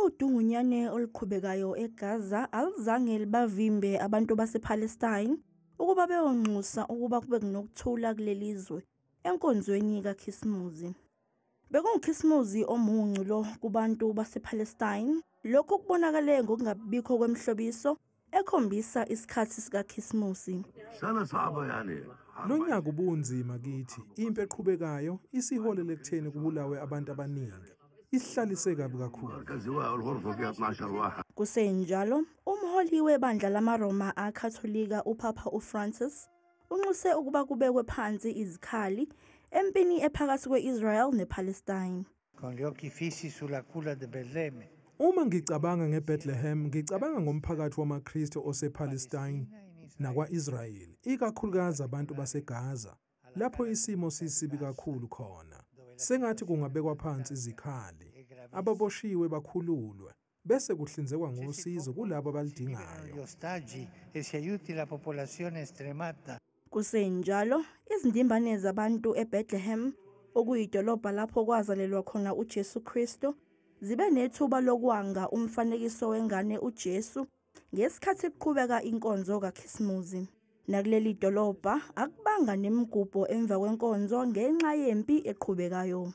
Udungunyane oluqhubekayo eGaza alizange libavimbe abantu basePalestine ukuba beyonxusa ukuba kube kunokuthula kulelizwe enkonzweni kaKhisimusi. BekunguKhisimusi omuncu lo kubantu basePalestine, lokho kubonakale ngokungabikho kwemihlobiso ekhombisa isikhathi sikaKhisimusi. Lo nyaka ubunzima kithi, impi eqhubekayo isiholele ekutheni kubulawe abantu abaningi. Isihlalise kabi kakhulu. Kusenjalo, umholi webandla lamaRoma akatholika uPapa uFrancis unxuse ukuba kubekwe phansi izikhali empini ephakathi kwe-Israel nePalestine. Uma ngicabanga ngeBethlehem, ngicabanga ngomphakathi wamaKristu osePalestine nakwa-Israyeli, ikakhulukazi abantu baseGaza, lapho isimo sisibi kakhulu khona. Sengathi kungabekwa phansi izikhali, ababoshiwe bakhululwe, bese kuhlinzekwa ngosizo kulabo abalidingayo. Kusenjalo, izindimbane zabantu eBethlehem, okuyidolobha lapho kwazalelwa khona uJesu Kristu, zibe nethuba lokwanga umfanekiso wengane uJesu ngesikhathi kuqhubeka inkonzo kaKhisimusi. Nakuleli dolobha akubanga nemigubho emva kwenkonzo ngenxa yempi eqhubekayo.